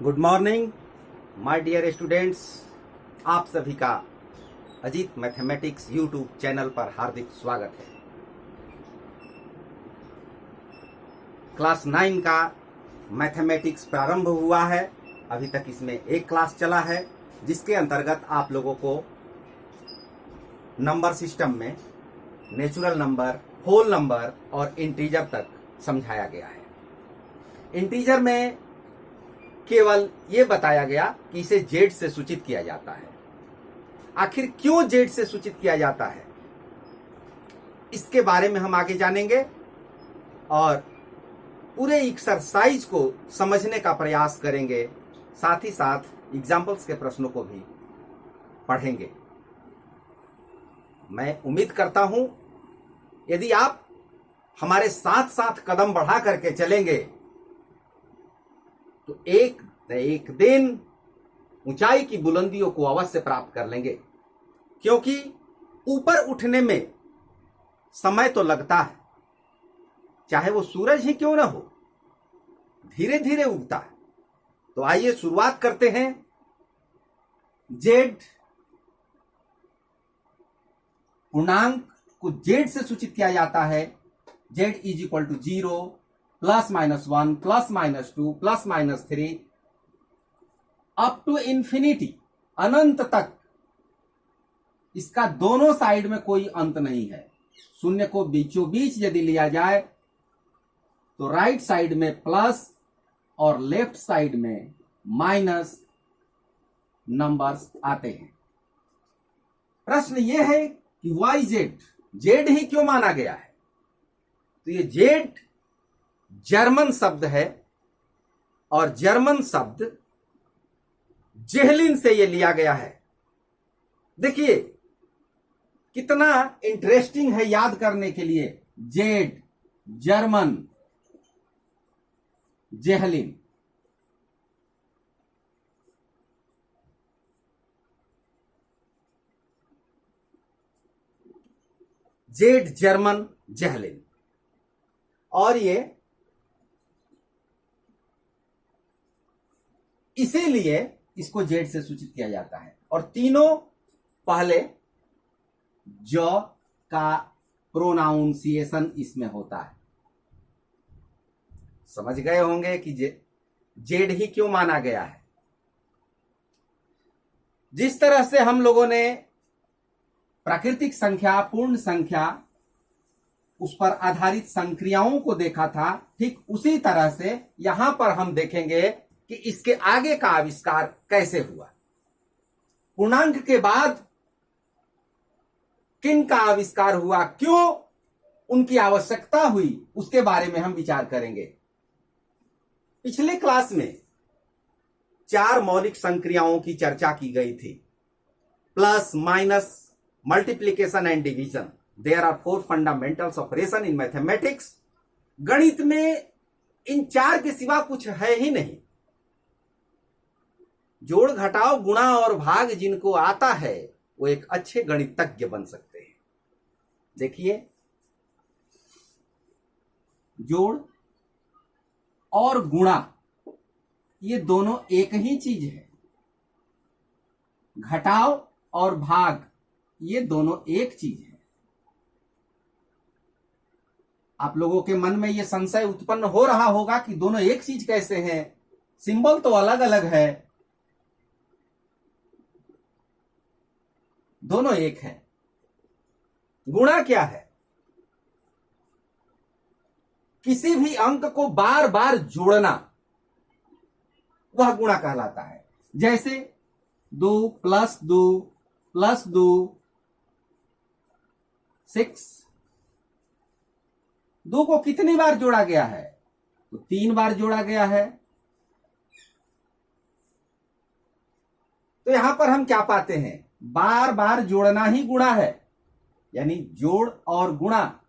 Good morning my dear students. आप सभी का अजीत मैथमेटिक्स यूट्यूब चैनल पर हार्दिक स्वागत है। क्लास 9 का मैथमेटिक्स प्रारंभ हुआ है। अभी तक इसमें एक क्लास चला है जिसके अंतर्गत आप लोगों को नंबर सिस्टम में नेचुरल नंबर, होल नंबर और इंटीजर तक समझाया गया है। इंटीजर में केवल ये बताया गया कि इसे जेड से सूचित किया जाता है। आखिर क्यों जेड से सूचित किया जाता है, इसके बारे में हम आगे जानेंगे और पूरे एक्सरसाइज को समझने का प्रयास करेंगे। साथ ही साथ एग्जाम्पल्स के प्रश्नों को भी पढ़ेंगे। मैं उम्मीद करता हूं यदि आप हमारे साथ साथ कदम बढ़ा करके चलेंगे तो एक न एक दिन ऊंचाई की बुलंदियों को अवश्य प्राप्त कर लेंगे, क्योंकि ऊपर उठने में समय तो लगता है, चाहे वो सूरज ही क्यों ना हो, धीरे धीरे उगता है। तो आइए शुरुआत करते हैं। जेड पूर्णांक को जेड से सूचित किया जाता है। Z is equal to 0, +-1, +-2, +-3 up to infinity, अनंत तक। इसका दोनों साइड में कोई अंत नहीं है। शून्य को बीचों बीच यदि लिया जाए तो राइट साइड में प्लस और लेफ्ट साइड में माइनस नंबर्स आते हैं। प्रश्न यह है कि वाई जेड, जेड ही क्यों माना गया है? तो ये जेड जर्मन शब्द है और जर्मन शब्द जेहलिन से ये लिया गया है। देखिए कितना इंटरेस्टिंग है याद करने के लिए। जेड जर्मन जेहलिन। जेड जर्मन जेहलिन। और ये इसीलिए इसको जेड से सूचित किया जाता है। और तीनों पहले ज का प्रोनाउंसिएशन इसमें होता है। समझ गए होंगे कि जेड ही क्यों माना गया है। जिस तरह से हम लोगों ने प्राकृतिक संख्या, पूर्ण संख्या, उस पर आधारित संक्रियाओं को देखा था, ठीक उसी तरह से यहां पर हम देखेंगे कि इसके आगे का आविष्कार कैसे हुआ। पूर्णांक के बाद किन का आविष्कार हुआ, क्यों उनकी आवश्यकता हुई, उसके बारे में हम विचार करेंगे। पिछले क्लास में 4 मौलिक संक्रियाओं की चर्चा की गई थी। Plus, minus, multiplication and division. There are 4 fundamentals operation in mathematics. गणित में इन 4 के सिवा कुछ है ही नहीं। जोड़, घटाव, गुणा और भाग जिनको आता है वो एक अच्छे गणितज्ञ बन सकते हैं। देखिए, जोड़ और गुणा ये दोनों एक ही चीज है। घटाव और भाग ये दोनों एक चीज है। आप लोगों के मन में ये संशय उत्पन्न हो रहा होगा कि दोनों एक चीज कैसे हैं, सिंबल तो अलग अलग है। दोनों एक है। गुणा क्या है? किसी भी अंक को बार बार जोड़ना, वह गुणा कहलाता है। जैसे 2 + 2 + 2 6। 2 को कितनी बार जोड़ा गया है? तो 3 बार जोड़ा गया है। तो यहां पर हम क्या पाते हैं? बार बार जोड़ना ही गुणा है। यानी जोड़ और गुणा,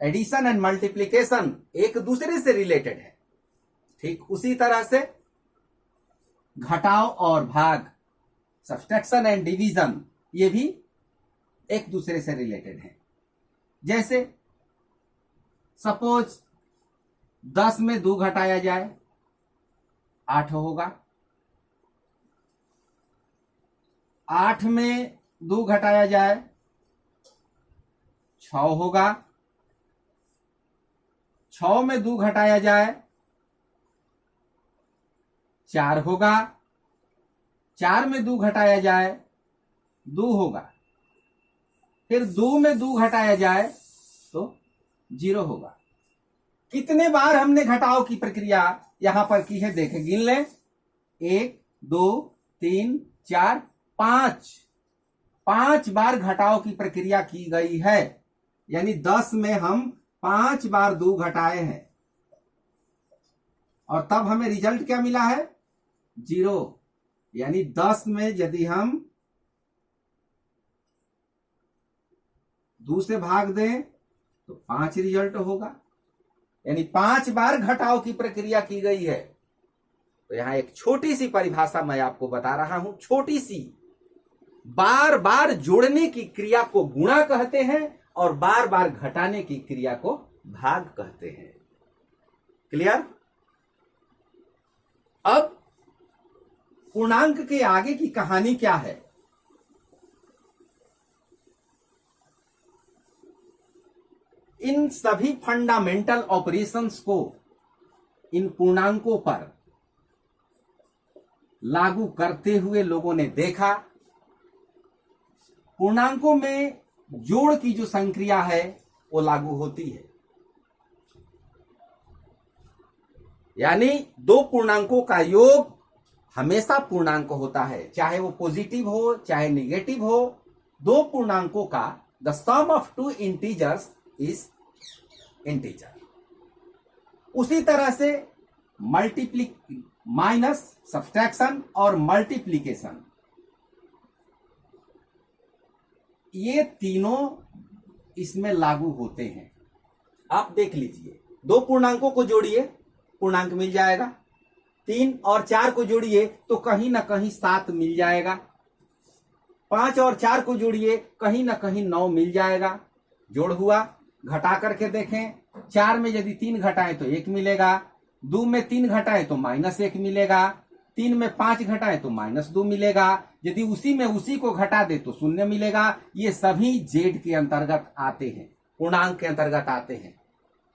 एडिशन एंड मल्टीप्लीकेशन एक दूसरे से रिलेटेड है। ठीक उसी तरह से घटाव और भाग, सब्सट्रैक्शन एंड डिवीजन, ये भी एक दूसरे से रिलेटेड है। जैसे सपोज 10 में 2 घटाया जाए 8 होगा, 8 में 2 घटाया जाए 6 होगा, 6 में 2 घटाया जाए 4 होगा, 4 में 2 घटाया जाए 2 होगा, फिर 2 में 2 घटाया जाए तो 0 होगा। कितने बार हमने घटाव की प्रक्रिया यहां पर की है देखें, गिन लें। 1 2 3 4 5, 5 बार घटाव की प्रक्रिया की गई है, यानी 10 में हम 5 बार 2 घटाए हैं और तब हमें रिजल्ट क्या मिला है 0। यानी 10 में यदि हम 2 से भाग दें तो 5 रिजल्ट होगा, यानी 5 बार घटाव की प्रक्रिया की गई है। तो यहां एक छोटी सी परिभाषा मैं आपको बता रहा हूं, छोटी सी। बार बार जोड़ने की क्रिया को गुणा कहते हैं और बार बार घटाने की क्रिया को भाग कहते हैं। क्लियर? अब पूर्णांक के आगे की कहानी क्या है? इन सभी फंडामेंटल ऑपरेशंस को इन पूर्णांकों पर लागू करते हुए लोगों ने देखा पूर्णांकों में जोड़ की जो संक्रिया है वो लागू होती है। यानी दो पूर्णांकों का योग हमेशा पूर्णांक होता है, चाहे वो पॉजिटिव हो चाहे निगेटिव हो। दो पूर्णांकों का the sum of two integers is integer. उसी तरह से माइनस, सब्सट्रैक्शन और मल्टीप्लीकेशन, ये तीनों इसमें लागू होते हैं। आप देख लीजिए, दो पूर्णांकों को जोड़िए पूर्णांक मिल जाएगा, 3 और 4 को जोड़िए तो कहीं ना कहीं 7 मिल जाएगा, 5 और 4 को जोड़िए कहीं ना कहीं 9 मिल जाएगा। जोड़ हुआ। घटा करके देखें, 4 में यदि 3 घटाएं तो 1 मिलेगा, 2 में 3 घटाएं तो -1 मिलेगा, 3 में 5 घटाएं तो -2 मिलेगा, यदि उसी में उसी को घटा दे तो 0 मिलेगा। ये सभी जेड के अंतर्गत आते हैं, पूर्णांक के अंतर्गत आते हैं।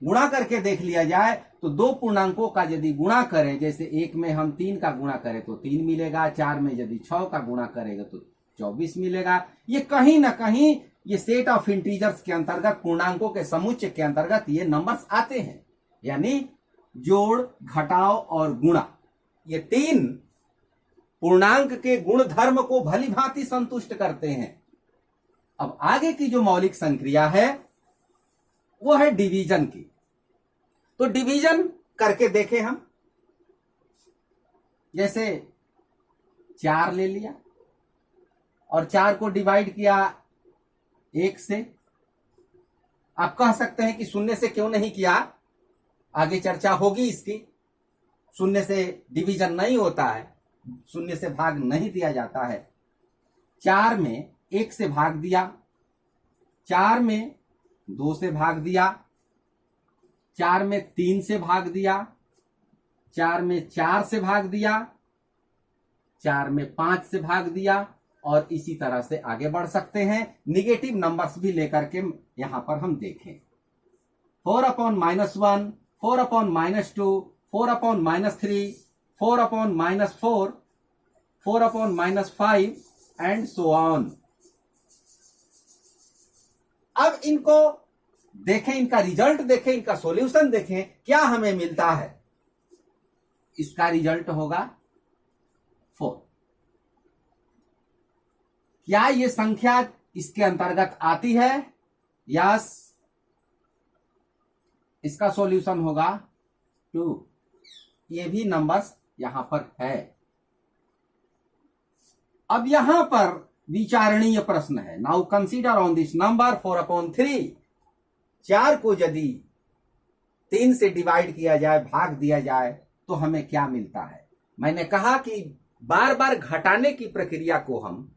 गुणा करके देख लिया जाए तो दो पूर्णांकों का यदि गुणा करें, जैसे 1 में हम 3 का गुणा करें तो 3 मिलेगा, 4 में यदि 6 का गुणा करेगा तो 24 मिलेगा। ये कहीं ना कहीं ये सेट ऑफ इंटीजर्स के अंतर्गत, पूर्णांकों के समुच्चय के अंतर्गत ये नंबर्स आते हैं। यानी जोड़, घटाव और गुणा, ये 3 पूर्णांक के गुण धर्म को भली भांति संतुष्ट करते हैं। अब आगे की जो मौलिक संक्रिया है वो है डिवीजन की। तो डिवीजन करके देखें हम, जैसे 4 ले लिया और 4 को डिवाइड किया 1 से। आप कह सकते हैं कि 0 से क्यों नहीं किया, आगे चर्चा होगी इसकी। 0 से डिवीजन नहीं होता है, 0 से भाग नहीं दिया जाता है। 4 में 1 से भाग दिया, 4 में 2 से भाग दिया, 4 में 3 से भाग दिया, 4 में 4 से भाग दिया, 4 में 5 से भाग दिया और इसी तरह से आगे बढ़ सकते हैं। निगेटिव नंबर्स भी लेकर के यहां पर हम देखें, 4/-1, 4/-2, 4/-3, 4/-4, 4/-5 एंड सो ऑन। अब इनको देखें, इनका रिजल्ट देखें, इनका सॉल्यूशन देखें, क्या हमें मिलता है। इसका रिजल्ट होगा 4। क्या ये संख्या इसके अंतर्गत आती है? यस। इसका सॉल्यूशन होगा 2। ये भी नंबर्स यहां पर है। अब यहां पर विचारणीय प्रश्न है। Now consider on this number 4/3। 4 को यदि 3 से डिवाइड किया जाए, भाग दिया जाए, तो हमें क्या मिलता है। मैंने कहा कि बार बार घटाने की प्रक्रिया को हम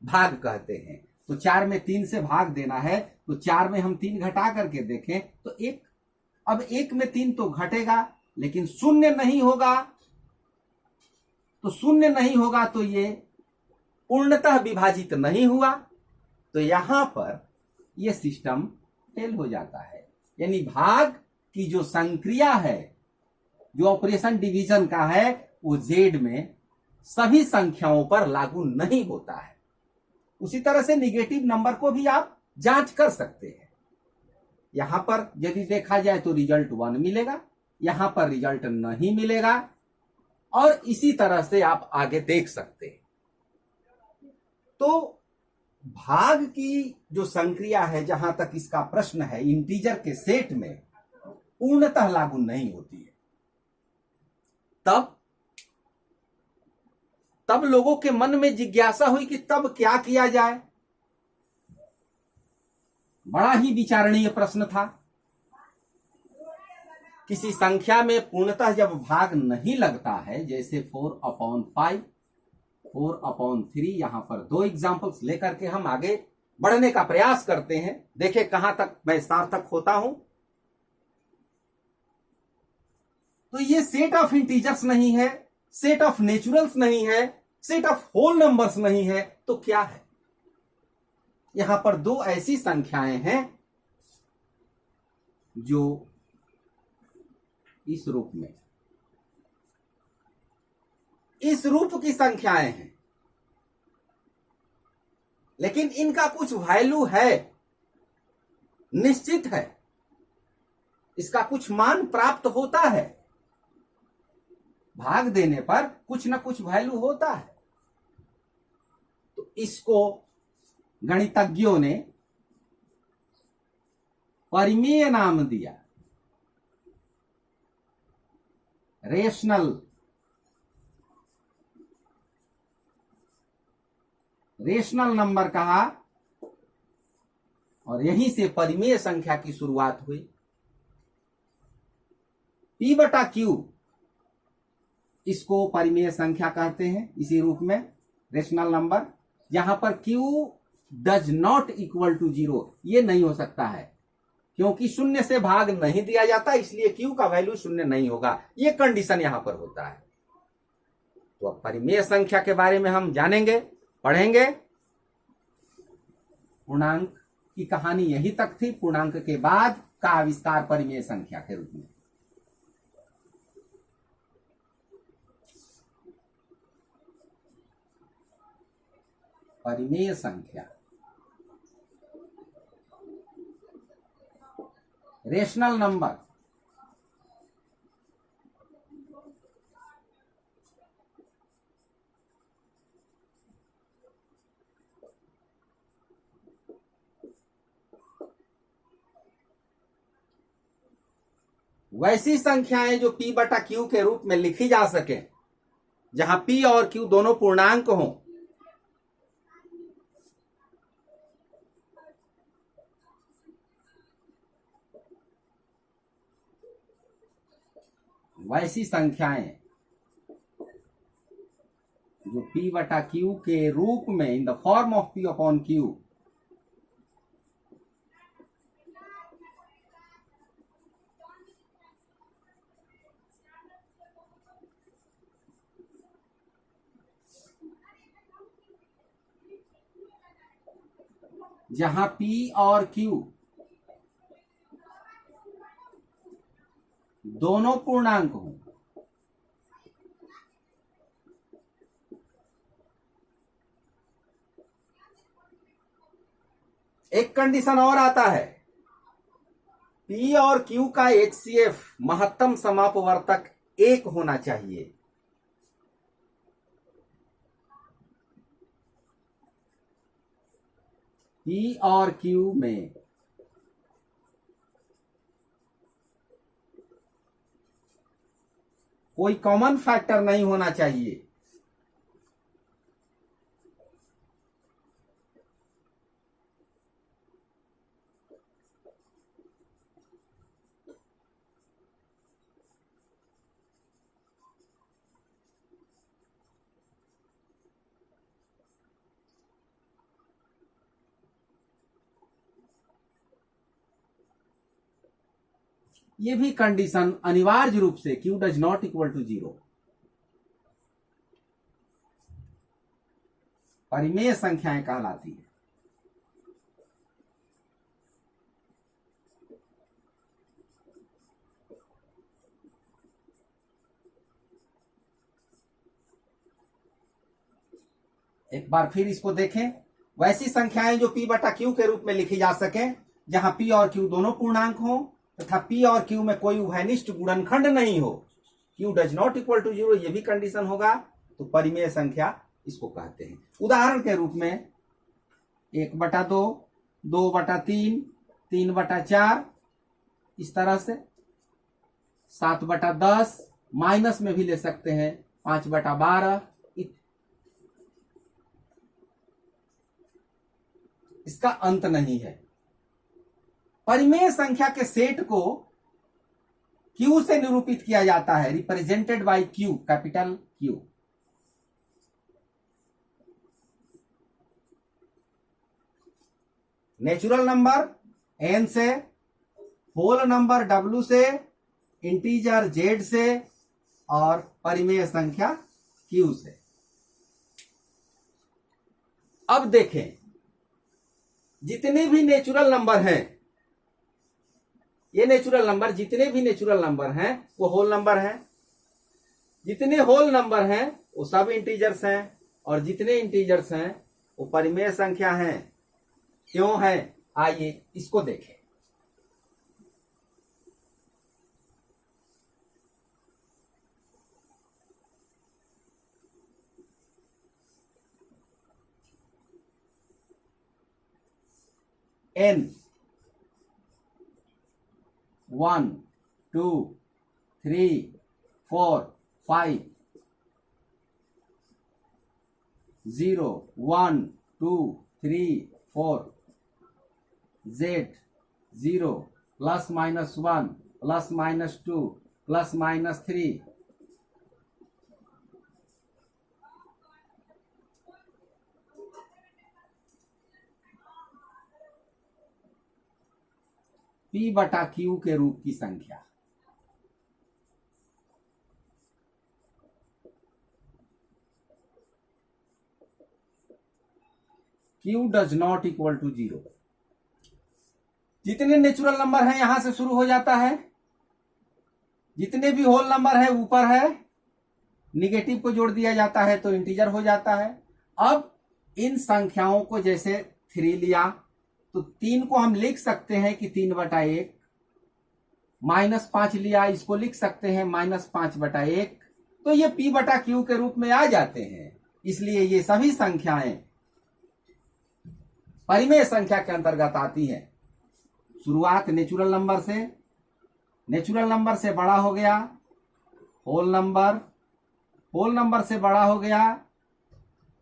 भाग कहते हैं। तो 4 में 3 से भाग देना है, तो 4 में हम 3 घटा करके देखें तो 1। अब 1 में 3 तो घटेगा लेकिन 0 नहीं होगा। तो 0 नहीं होगा तो ये पूर्णतः विभाजित नहीं हुआ तो यहां पर यह सिस्टम फेल हो जाता है। यानी भाग की जो संक्रिया है, जो ऑपरेशन डिवीजन का है, वो जेड में सभी संख्याओं पर लागू नहीं होता है। उसी तरह से निगेटिव नंबर को भी आप जांच कर सकते हैं। यहां पर यदि देखा जाए तो रिजल्ट 1 मिलेगा, यहां पर रिजल्ट नहीं मिलेगा, और इसी तरह से आप आगे देख सकते हैं। तो भाग की जो संक्रिया है, जहां तक इसका प्रश्न है, इंटीजर के सेट में पूर्णतः लागू नहीं होती है। तब लोगों के मन में जिज्ञासा हुई कि तब क्या किया जाए। बड़ा ही विचारणीय प्रश्न था। किसी संख्या में पूर्णतः जब भाग नहीं लगता है, जैसे 4/5, 4/3, यहां पर 2 एग्जांपल्स लेकर के हम आगे बढ़ने का प्रयास करते हैं। देखें कहां तक मैं सार्थक होता हूं। तो ये सेट ऑफ इंटीजर्स नहीं है, सेट ऑफ नेचुरल्स नहीं है, सेट ऑफ होल नंबर्स नहीं है, तो क्या है? यहां पर 2 ऐसी संख्याएं हैं जो इस रूप में, इस रूप की संख्याएं हैं, लेकिन इनका कुछ वैल्यू है, निश्चित है, इसका कुछ मान प्राप्त होता है। भाग देने पर कुछ ना कुछ वैल्यू होता है। तो इसको गणितज्ञों ने परिमेय नाम दिया, रेशनल नंबर कहा, और यहीं से परिमेय संख्या की शुरुआत हुई। P/Q इसको परिमेय संख्या कहते हैं, इसी रूप में रेशनल नंबर। यहां पर Q does not equal to 0, ये नहीं हो सकता है, क्योंकि शून्य से भाग नहीं दिया जाता, इसलिए Q का वैल्यू 0 नहीं होगा। ये कंडीशन यहां पर होता है। तो अब परिमेय संख्या के बारे में हम जानेंगे, पढ़ेंगे। पूर्णांक की कहानी यही तक थी। पूर्णांक के बाद का आविष्कार परिमेय संख्या के रूप में। परिमेय संख्या, रेशनल नंबर, वैसी संख्याएं जो P/Q के रूप में लिखी जा सके, जहां P और Q दोनों पूर्णांक हों। वैसी संख्याएं जो P/Q के रूप में, in the form of P/Q, जहां P और Q दोनों पूर्णांक हों। एक कंडीशन और आता है, P और Q का HCF महत्तम समापवर्तक 1 होना चाहिए। P और Q में कोई कॉमन फैक्टर नहीं होना चाहिए। ये भी कंडीशन अनिवार्य रूप से Q does not equal to 0। परिमेय संख्याएं कहलाती है। एक बार फिर इसको देखें, वैसी संख्याएं जो p बटा क्यू के रूप में लिखी जा सके, जहां p और q दोनों पूर्णांक हो तथा p और q में कोई उभयनिष्ठ गुणनखंड नहीं हो, q does not equal to 0, ये भी कंडीशन होगा, तो परिमेय संख्या इसको कहते हैं। उदाहरण के रूप में 1/2, 2/3, 3/4, इस तरह से 7/10, माइनस में भी ले सकते हैं 5/12। इसका अंत नहीं है। परिमेय संख्या के सेट को Q से निरूपित किया जाता है, represented by Q, capital Q। Natural number n से, होल नंबर w से, इंटीजर z से और परिमेय संख्या q से। अब देखें, जितने भी नेचुरल नंबर हैं, ये नेचुरल नंबर, जितने भी नेचुरल नंबर हैं वो होल नंबर हैं। जितने होल नंबर हैं वो सब इंटीजर्स हैं, और जितने इंटीजर्स हैं वो परिमेय संख्या हैं। क्यों है, आइए इसको देखें। n 1 2 3 4 5 0 1 2 3 4 z 0 plus minus 1 plus minus 2 plus minus 3, p बटा q के रूप की संख्या। q does not equal to 0। जितने नेचुरल नंबर हैं यहां से शुरू हो जाता है, जितने भी होल नंबर है ऊपर है, निगेटिव को जोड़ दिया जाता है तो इंटीजर हो जाता है। अब इन संख्याओं को जैसे 3 लिया तो 3 को हम लिख सकते हैं कि 3/1, -5 लिया, इसको लिख सकते हैं -5/1, तो ये p बटा q के रूप में आ जाते हैं। इसलिए ये सभी संख्याएं परिमेय संख्या के अंतर्गत आती हैं। शुरुआत नेचुरल नंबर से, नेचुरल नंबर से बड़ा हो गया होल नंबर, होल नंबर से बड़ा हो गया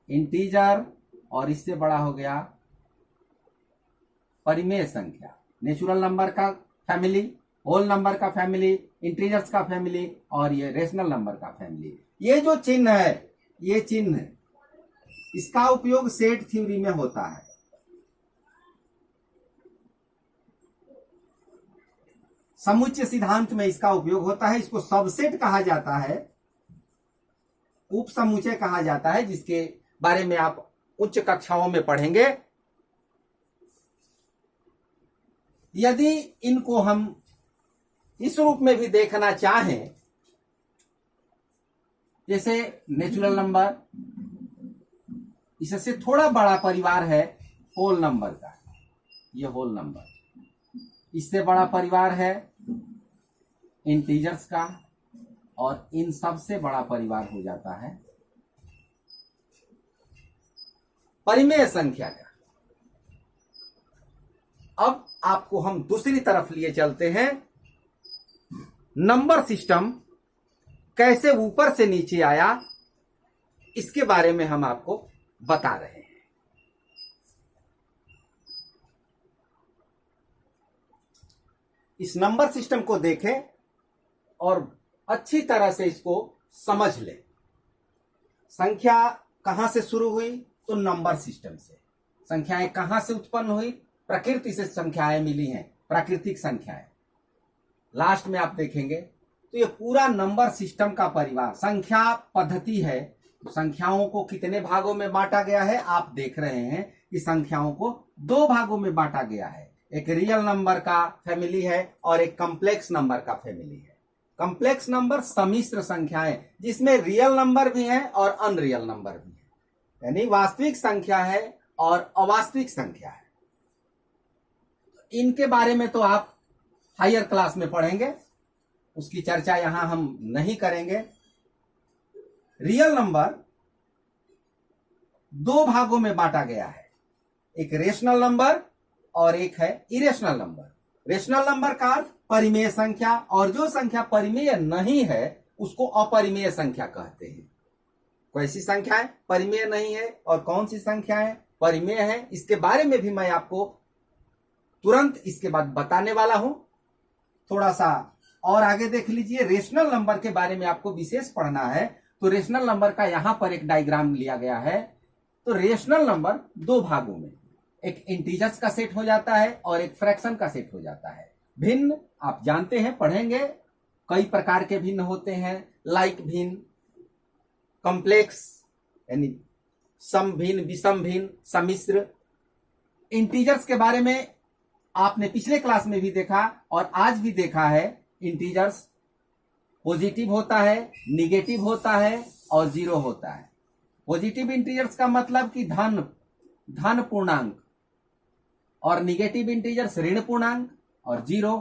इंटीजर, और इससे बड़ा हो गया परिमेय संख्या। नेचुरल नंबर का फैमिली, होल नंबर का फैमिली, इंटीजर्स का फैमिली, और ये रेशनल नंबर का फैमिली। ये जो चिन्ह है, ये चिन्ह, इसका उपयोग सेट थ्योरी में होता है। समुच्चय सिद्धांत में इसका उपयोग होता है। इसको सबसेट कहा जाता है, उप समुच्चय कहा जाता है, जिसके बारे में आप उच्च कक्षाओं में पढ़ेंगे। यदि इनको हम इस रूप में भी देखना चाहें, जैसे नेचुरल नंबर, इससे थोड़ा बड़ा परिवार है होल नंबर का, ये होल नंबर, इससे बड़ा परिवार है इंटीजर्स का, और इन सब से बड़ा परिवार हो जाता है परिमेय संख्या का। अब आपको हम दूसरी तरफ लिए चलते हैं। नंबर सिस्टम कैसे ऊपर से नीचे आया, इसके बारे में हम आपको बता रहे हैं। इस नंबर सिस्टम को देखें और अच्छी तरह से इसको समझ लें। संख्या कहां से शुरू हुई, तो नंबर सिस्टम से। संख्याएं कहां से उत्पन्न हुई, प्रकृति से संख्याएं मिली हैं, प्राकृतिक संख्याएं। लास्ट में आप देखेंगे तो ये पूरा नंबर सिस्टम का परिवार, संख्या पद्धति है, संख्याओं को कितने भागों में बांटा गया है? आप देख रहे हैं कि संख्याओं को दो भागों में बांटा गया है। एक रियल नंबर का फैमिली है और एक कॉम्प्लेक्स नंबर का फैमिली है। कॉम्प्लेक्स नंबर सम्मिश्र संख्याएं जिसमें रियल नंबर भी है और अनरियल नंबर भी है, यानी वास्तविक संख्या है और अवास्तविक संख्या है। इनके बारे में तो आप हायर क्लास में पढ़ेंगे, उसकी चर्चा यहां हम नहीं करेंगे। रियल नंबर दो भागों में बांटा गया है, एक रेशनल नंबर और एक है इरेशनल नंबर। रेशनल नंबर का अर्थ परिमेय संख्या, और जो संख्या परिमेय नहीं है उसको अपरिमेय संख्या कहते हैं। कैसी संख्याएं परिमेय नहीं है और कौन सी संख्याएं परिमेय है, इसके बारे में भी मैं आपको तुरंत इसके बाद बताने वाला हूं। थोड़ा सा और आगे देख लीजिए। रेशनल नंबर के बारे में आपको विशेष पढ़ना है, तो रेशनल नंबर का यहां पर एक डायग्राम लिया गया है। तो रेशनल नंबर दो भागों में, एक इंटीजर्स का सेट हो जाता है और एक फ्रैक्शन का सेट हो जाता है। भिन्न आप जानते हैं, पढ़ेंगे, कई प्रकार के भिन्न होते हैं, लाइक भिन्न, कॉम्प्लेक्स यानी सम भिन्न, विषम भिन्न, सम्मिश्र। इंटीजर्स के बारे में आपने पिछले क्लास में भी देखा और आज भी देखा है। इंटीजर्स पॉजिटिव होता है, निगेटिव होता है और जीरो होता है। पॉजिटिव इंटीजर्स का मतलब कि धन पूर्णांक, और निगेटिव इंटीजर्स ऋण पूर्णांक और जीरो।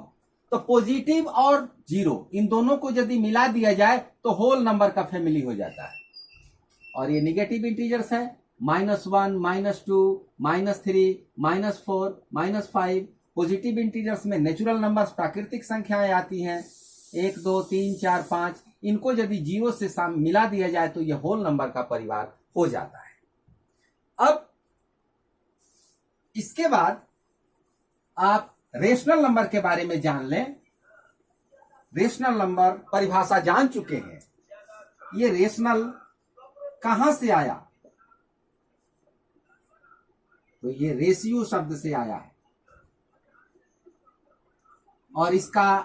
तो पॉजिटिव और जीरो इन दोनों को यदि मिला दिया जाए तो होल नंबर का फैमिली हो जाता है। और ये निगेटिव इंटीजर्स है -1, -2, -3, -4, -5। पॉजिटिव इंटीजर्स में नेचुरल नंबर्स प्राकृतिक संख्याएं आती हैं, 1, 2, 3, 4, 5। इनको यदि जीरो से मिला दिया जाए तो यह होल नंबर का परिवार हो जाता है। अब इसके बाद आप रेशनल नंबर के बारे में जान लें। रेशनल नंबर परिभाषा जान चुके हैं। ये रेशनल कहां से आया? तो ये रेशियो शब्द से आया है और इसका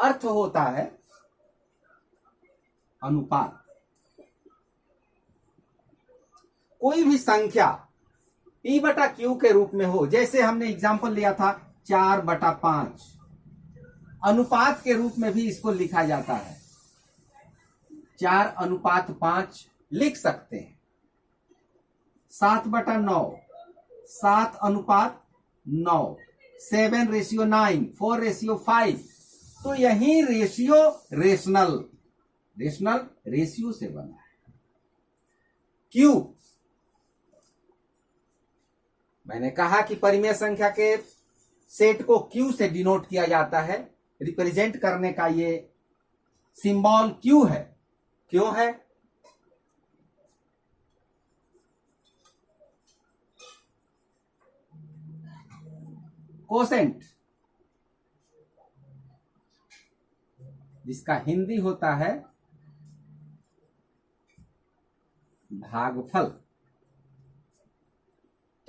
अर्थ होता है अनुपात। कोई भी संख्या P/Q के रूप में हो, जैसे हमने एग्जांपल लिया था 4/5, अनुपात के रूप में भी इसको लिखा जाता है। 4:5 लिख सकते हैं। 7/9, 7:9, 7:9, 4:5। तो यही रेशियो रेशनल रेशियो से बना है। क्यू, मैंने कहा कि परिमेय संख्या के सेट को क्यू से डिनोट किया जाता है। रिप्रेजेंट करने का ये सिंबल क्यू है। क्यों है? कोसेंट, जिसका हिंदी होता है भागफल।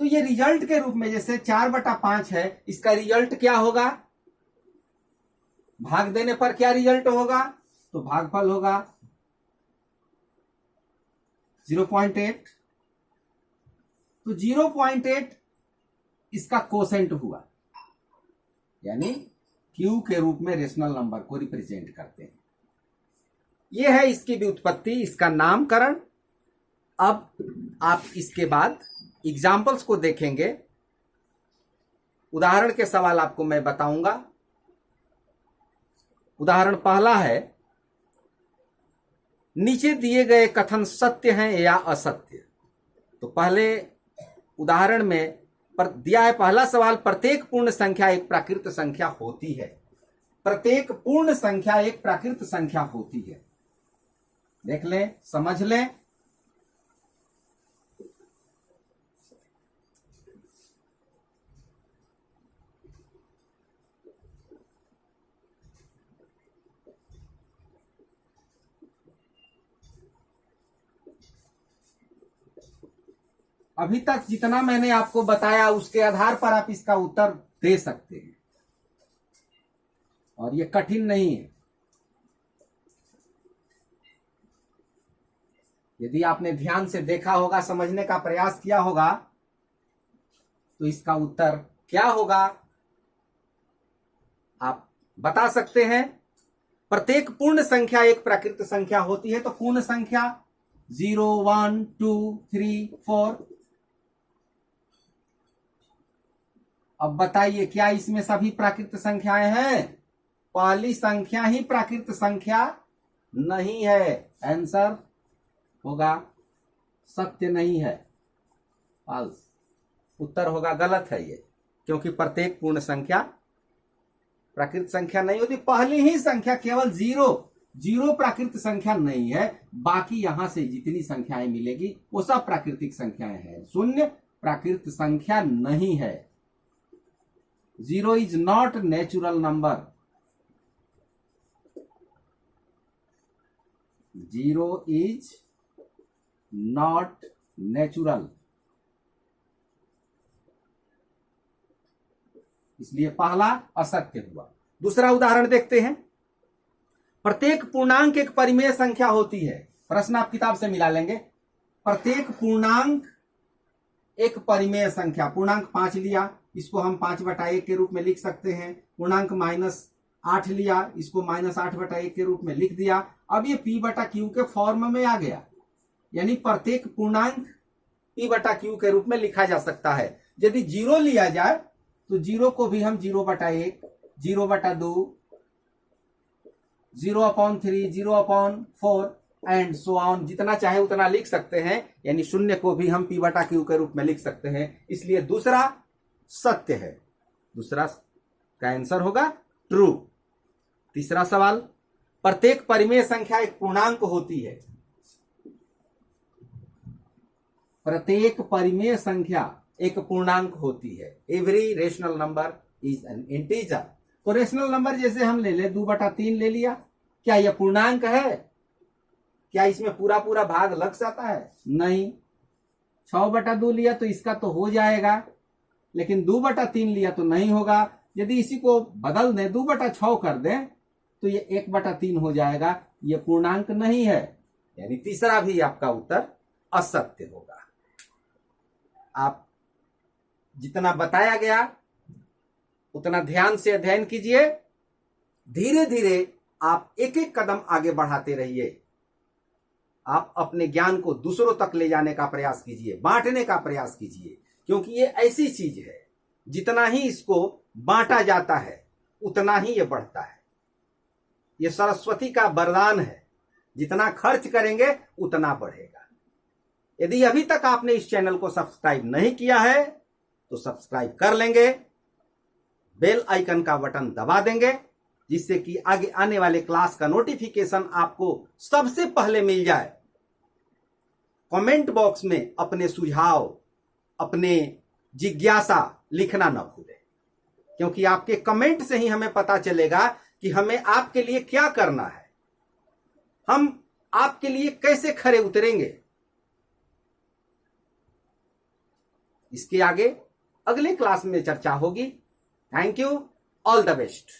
तो ये रिजल्ट के रूप में, जैसे 4/5 है, इसका रिजल्ट क्या होगा? भाग देने पर क्या रिजल्ट होगा? तो भागफल होगा 0.8। तो 0.8 इसका कोसेंट हुआ, यानी क्यू के रूप में रेशनल नंबर को रिप्रेजेंट करते हैं। यह है इसकी व्युत्पत्ति, इसका नामकरण। अब आप इसके बाद एग्जाम्पल्स को देखेंगे। उदाहरण के सवाल आपको मैं बताऊंगा। उदाहरण पहला है, नीचे दिए गए कथन सत्य हैं या असत्य। तो पहले उदाहरण में दिया है पहला सवाल, प्रत्येक पूर्ण संख्या एक प्राकृत संख्या होती है। प्रत्येक पूर्ण संख्या एक प्राकृत संख्या होती है। देख लें, समझ लें। अभी तक जितना मैंने आपको बताया उसके आधार पर आप इसका उत्तर दे सकते हैं और ये कठिन नहीं है। यदि आपने ध्यान से देखा होगा, समझने का प्रयास किया होगा, तो इसका उत्तर क्या होगा आप बता सकते हैं। प्रत्येक पूर्ण संख्या एक प्राकृत संख्या होती है, तो पूर्ण संख्या 0, 1, 2, 3, 4। अब बताइए क्या इसमें सभी प्राकृत संख्याएं हैं? पहली संख्या ही प्राकृत संख्या नहीं है। आंसर होगा सत्य नहीं है, फॉल्स। उत्तर होगा गलत है ये, क्योंकि प्रत्येक पूर्ण संख्या प्राकृत संख्या नहीं होती। पहली ही संख्या केवल 0 प्राकृत संख्या नहीं है, बाकी यहां से जितनी संख्याएं मिलेगी वो सब प्राकृतिक संख्याएं हैं। 0 प्राकृत संख्या नहीं है। 0 is not natural number. 0 is not natural, इसलिए पहला असत्य हुआ। दूसरा उदाहरण देखते हैं। प्रत्येक पूर्णांक एक परिमेय संख्या होती है। प्रश्न आप किताब से मिला लेंगे। प्रत्येक पूर्णांक एक परिमेय संख्या। पूर्णांक 5 लिया, इसको हम 5/1 के रूप में लिख सकते हैं। पूर्णांक -8 लिया, इसको -8/1 के रूप में लिख दिया। अब ये P/Q के फॉर्म में आ गया, यानी प्रत्येक पूर्णांक P/Q के रूप में लिखा जा सकता है। यदि 0 लिया जाए तो 0 को भी हम 0/1, 0/2, 0/3, 0/4 एंड सो ऑन, जितना चाहे उतना लिख सकते हैं। यानी 0 को भी हम P/Q के रूप में लिख सकते हैं, इसलिए दूसरा सत्य है। दूसरा का आंसर होगा ट्रू। तीसरा सवाल। प्रत्येक परिमेय संख्या एक पूर्णांक होती है। प्रत्येक परिमेय संख्या एक पूर्णांक होती है। Every rational number is an integer. तो रेशनल नंबर जैसे हम ले ले 2/3 ले लिया, क्या यह पूर्णांक है? क्या इसमें पूरा पूरा भाग लग जाता है? नहीं। 6/2 लिया तो इसका तो हो जाएगा, लेकिन 2/3 लिया तो नहीं होगा। यदि इसी को बदल दें, 2/6 कर दें, तो ये 1/3 हो जाएगा। ये पूर्णांक नहीं है, यानी तीसरा भी आपका उत्तर असत्य होगा। आप जितना बताया गया उतना ध्यान से अध्ययन कीजिए। धीरे धीरे आप एक एक कदम आगे बढ़ाते रहिए। आप अपने ज्ञान को दूसरों तक ले जाने का प्रयास कीजिए, बांटने का प्रयास कीजिए, क्योंकि ये ऐसी चीज है जितना ही इसको बांटा जाता है उतना ही ये बढ़ता है। ये सरस्वती का वरदान है, जितना खर्च करेंगे उतना बढ़ेगा। यदि अभी तक आपने इस चैनल को सब्सक्राइब नहीं किया है तो सब्सक्राइब कर लेंगे, बेल आइकन का बटन दबा देंगे, जिससे कि आगे आने वाले क्लास का नोटिफिकेशन आपको सबसे पहले मिल जाए। कमेंट बॉक्स में अपने सुझाव, अपने जिज्ञासा लिखना न भूलें, क्योंकि आपके कमेंट से ही हमें पता चलेगा कि हमें आपके लिए क्या करना है, हम आपके लिए कैसे खरे उतरेंगे। इसके आगे अगले क्लास में चर्चा होगी। Thank you, all the best.